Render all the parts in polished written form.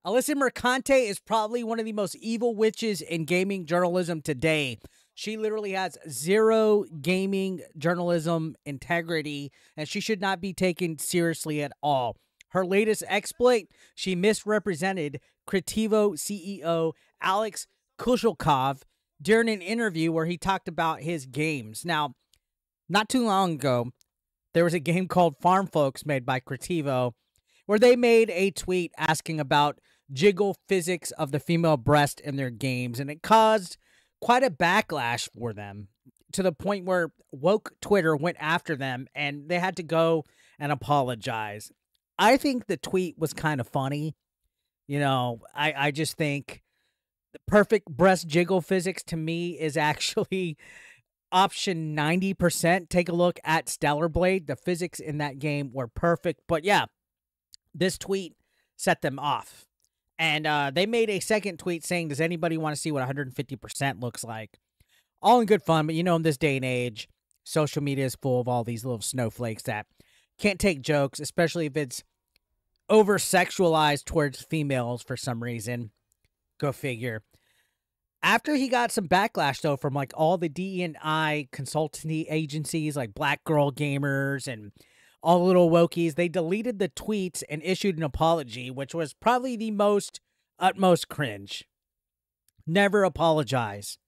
Alyssa Mercante is probably one of the most evil witches in gaming journalism today. She literally has zero gaming journalism integrity, and she should not be taken seriously at all. Her latest exploit, she misrepresented Crytivo CEO Alex Koshlekov during an interview where he talked about his games. Now, not too long ago, there was a game called Farm Folks made by Crytivo where they made a tweet asking about jiggle physics of the female breast in their games, and it caused quite a backlash for them to the point where woke Twitter went after them and they had to go and apologize. I think the tweet was kind of funny. I just think the perfect breast jiggle physics to me is actually option 90%. Take a look at Stellar Blade. The physics in that game were perfect. But yeah, this tweet set them off. And they made a second tweet saying, does anybody want to see what 150% looks like? All in good fun, but in this day and age, social media is full of all these little snowflakes that can't take jokes, especially if it's over-sexualized towards females for some reason. Go figure. After he got some backlash, though, from like all the DE&I consultancy agencies like Black Girl Gamers and all the little wokies, they deleted the tweets and issued an apology, which was probably the utmost cringe. Never apologize.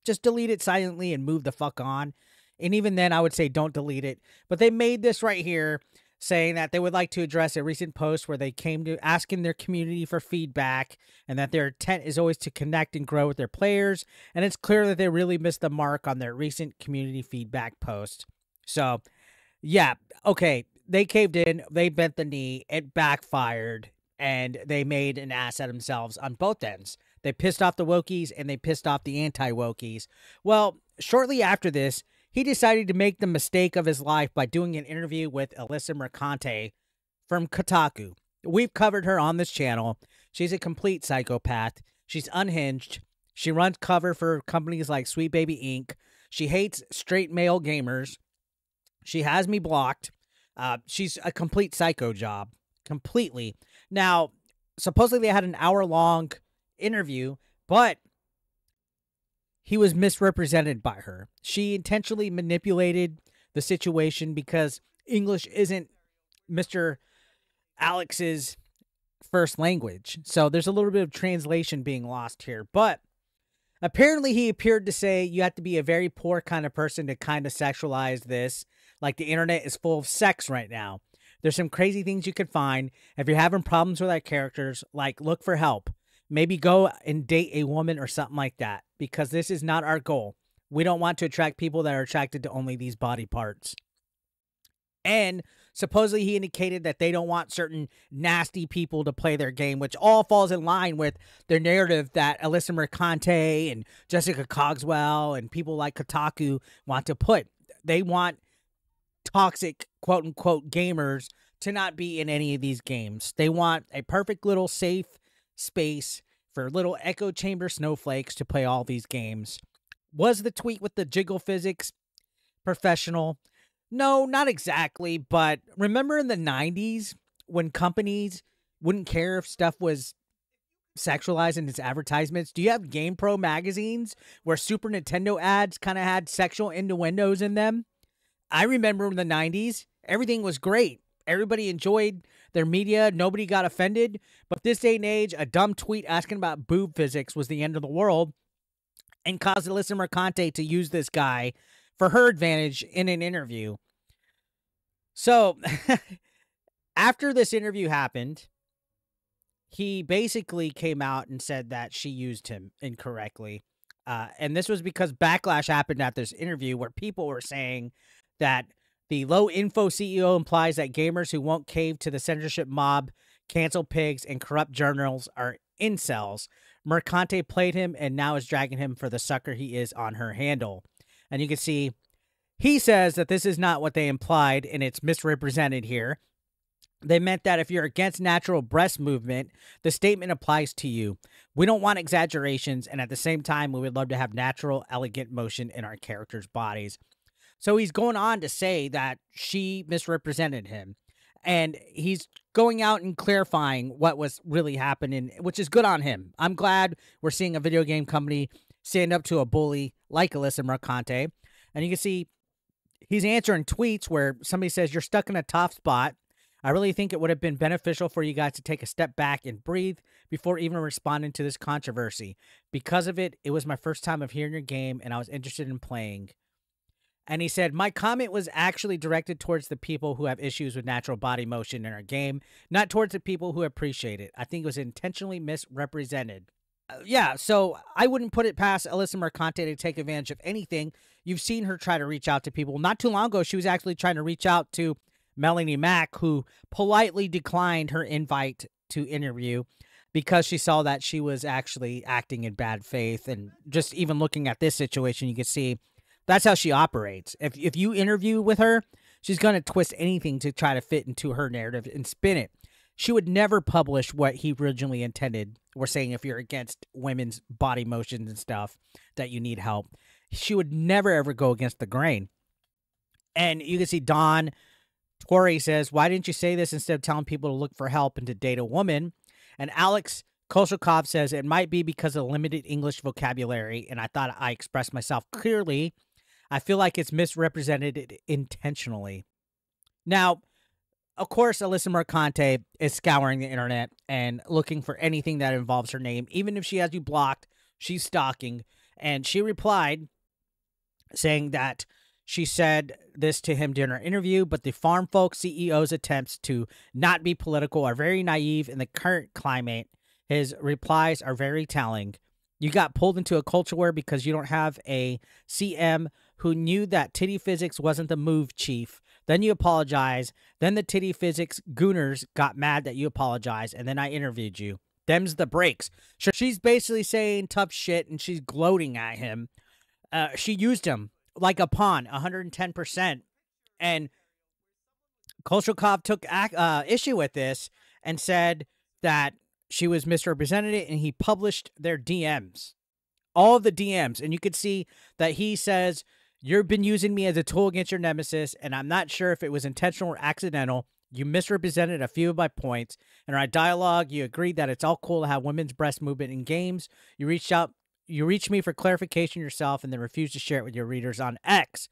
Just delete it silently and move the fuck on. And even then, I would say don't delete it. But they made this right here saying that they would like to address a recent post where they came to asking their community for feedback and that their intent is always to connect and grow with their players. And it's clear that they really missed the mark on their recent community feedback post. So, yeah, okay, they caved in, they bent the knee, it backfired, and they made an ass out of themselves on both ends. They pissed off the wokies and they pissed off the anti-wokies. Well, shortly after this, he decided to make the mistake of his life by doing an interview with Alyssa Mercante from Kotaku. We've covered her on this channel. She's a complete psychopath. She's unhinged. She runs cover for companies like Sweet Baby Inc. She hates straight male gamers. She has me blocked. She's a complete psycho job. Completely. Now, supposedly they had an hour-long interview, but he was misrepresented by her. She intentionally manipulated the situation because English isn't Mr. Alex's first language. So there's a little bit of translation being lost here. But apparently he appeared to say you have to be a very poor kind of person to kind of sexualize this. Like the internet is full of sex right now. There's some crazy things you could find. If you're having problems with our characters, like look for help. Maybe go and date a woman or something like that, because this is not our goal. We don't want to attract people that are attracted to only these body parts. And supposedly he indicated that they don't want certain nasty people to play their game, which all falls in line with their narrative that Alyssa Mercante and Jessica Cogswell and people like Kotaku want to put. They want toxic, quote-unquote, gamers to not be in any of these games. They want a perfect little safe space for little echo chamber snowflakes to play all these games. Was the tweet with the jiggle physics professional? No, not exactly, but remember in the 90s when companies wouldn't care if stuff was sexualized in its advertisements? Do you have GamePro magazines where Super Nintendo ads kind of had sexual innuendos in them? I remember in the 90s, everything was great. Everybody enjoyed their media. Nobody got offended. But this day and age, a dumb tweet asking about boob physics was the end of the world and caused Alyssa Mercante to use this guy for her advantage in an interview. So, after this interview happened, he basically came out and said that she used him incorrectly. And this was because backlash happened at this interview where people were saying that the low info CEO implies that gamers who won't cave to the censorship mob, cancel pigs, and corrupt journals are incels. Mercante played him and now is dragging him for the sucker he is on her handle. And you can see he says that this is not what they implied and it's misrepresented here. They meant that if you're against natural breast movement, the statement applies to you. We don't want exaggerations, and at the same time, we would love to have natural, elegant motion in our characters' bodies. So he's going on to say that she misrepresented him. And he's going out and clarifying what was really happening, which is good on him. I'm glad we're seeing a video game company stand up to a bully like Alyssa Mercante. And you can see he's answering tweets where somebody says, "You're stuck in a tough spot. I really think it would have been beneficial for you guys to take a step back and breathe before even responding to this controversy. Because of it, it was my first time of hearing your game, and I was interested in playing." And he said, "My comment was actually directed towards the people who have issues with natural body motion in our game, not towards the people who appreciate it. I think it was intentionally misrepresented." Yeah, so I wouldn't put it past Alyssa Mercante to take advantage of anything. You've seen her try to reach out to people. Not too long ago, she was actually trying to reach out to Melanie Mack, who politely declined her invite to interview because she saw that she was actually acting in bad faith. And just even looking at this situation, you can see that's how she operates. If you interview with her, she's going to twist anything to try to fit into her narrative and spin it. She would never publish what he originally intended. We're saying if you're against women's body motions and stuff, that you need help. She would never, ever go against the grain. And you can see Don Torrey says, "Why didn't you say this instead of telling people to look for help and to date a woman?" And Alex Koshlekov says, "It might be because of limited English vocabulary, and I thought I expressed myself clearly. I feel like it's misrepresented intentionally." Now, of course, Alyssa Mercante is scouring the internet and looking for anything that involves her name. Even if she has you blocked, she's stalking. And she replied saying that she said this to him during our interview, but the farm folk CEO's attempts to not be political are very naive in the current climate. His replies are very telling. You got pulled into a culture war because you don't have a CM who knew that titty physics wasn't the move, chief. Then you apologize. Then the titty physics gooners got mad that you apologized, and then I interviewed you. Them's the breaks. So she's basically saying tough shit, and she's gloating at him. She used him like a pawn, 110%. And Koshlekov took issue with this and said that she was misrepresented it, and he published their DMs. All of the DMs. And you could see that he says, "You've been using me as a tool against your nemesis, and I'm not sure if it was intentional or accidental. You misrepresented a few of my points. In our dialogue, you agreed that it's all cool to have women's breast movement in games. You reached me for clarification yourself and then refused to share it with your readers on X."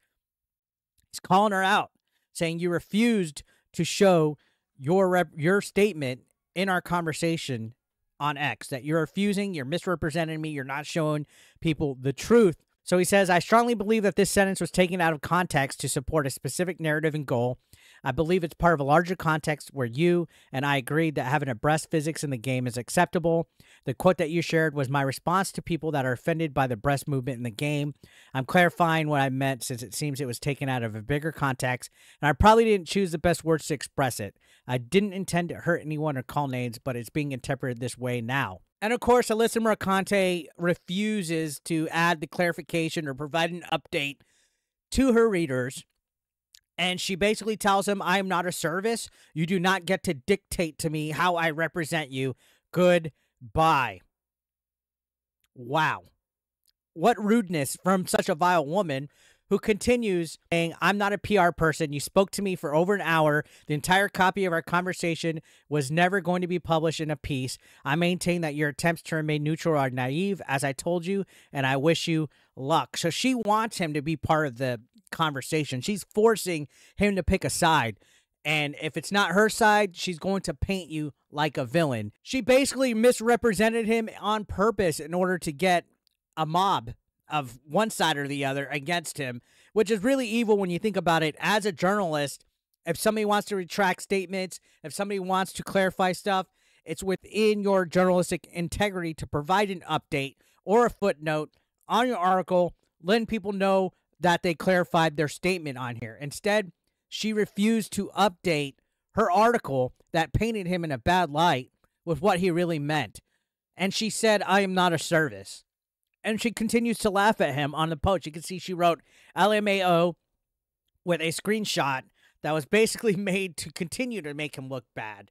He's calling her out, saying you refused to show your statement in our conversation on X, that you're refusing, you're misrepresenting me, you're not showing people the truth. So he says, "I strongly believe that this sentence was taken out of context to support a specific narrative and goal. I believe it's part of a larger context where you and I agreed that having a breast physics in the game is acceptable. The quote that you shared was my response to people that are offended by the breast movement in the game. I'm clarifying what I meant since it seems it was taken out of a bigger context, and I probably didn't choose the best words to express it. I didn't intend to hurt anyone or call names, but it's being interpreted this way now." And of course, Alyssa Mercante refuses to add the clarification or provide an update to her readers. And she basically tells him, "I am not a service. You do not get to dictate to me how I represent you. Goodbye." Wow. What rudeness from such a vile woman, who continues saying, "I'm not a PR person. You spoke to me for over an hour. The entire copy of our conversation was never going to be published in a piece. I maintain that your attempts to remain neutral are naive, as I told you, and I wish you luck." So she wants him to be part of the conversation. She's forcing him to pick a side. And if it's not her side, she's going to paint you like a villain. She basically misrepresented him on purpose in order to get a mob of one side or the other against him, which is really evil when you think about it. As a journalist, if somebody wants to retract statements, if somebody wants to clarify stuff, it's within your journalistic integrity to provide an update or a footnote on your article, letting people know that they clarified their statement on here. Instead, she refused to update her article that painted him in a bad light with what he really meant. And she said, "I am not a service." And she continues to laugh at him on the post. You can see she wrote LMAO with a screenshot that was basically made to continue to make him look bad.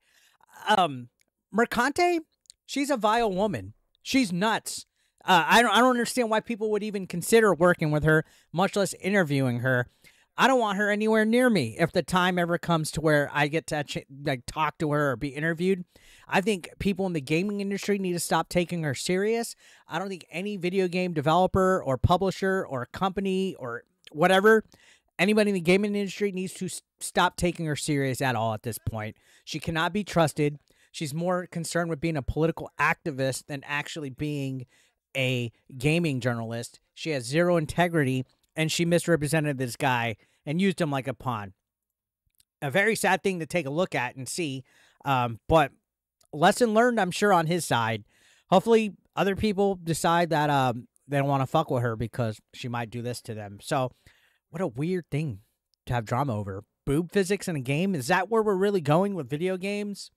Mercante, she's a vile woman. She's nuts. I don't understand why people would even consider working with her, much less interviewing her. I don't want her anywhere near me if the time ever comes to where I get to like talk to her or be interviewed. I think people in the gaming industry need to stop taking her serious. I don't think any video game developer or publisher or company or whatever, anybody in the gaming industry needs to stop taking her serious at all at this point. She cannot be trusted. She's more concerned with being a political activist than actually being a gaming journalist. She has zero integrity, and she misrepresented this guy and used him like a pawn. A very sad thing to take a look at and see, but lesson learned, I'm sure, on his side. Hopefully, other people decide that they don't want to fuck with her because she might do this to them. So, what a weird thing to have drama over. Boob physics in a game? Is that where we're really going with video games?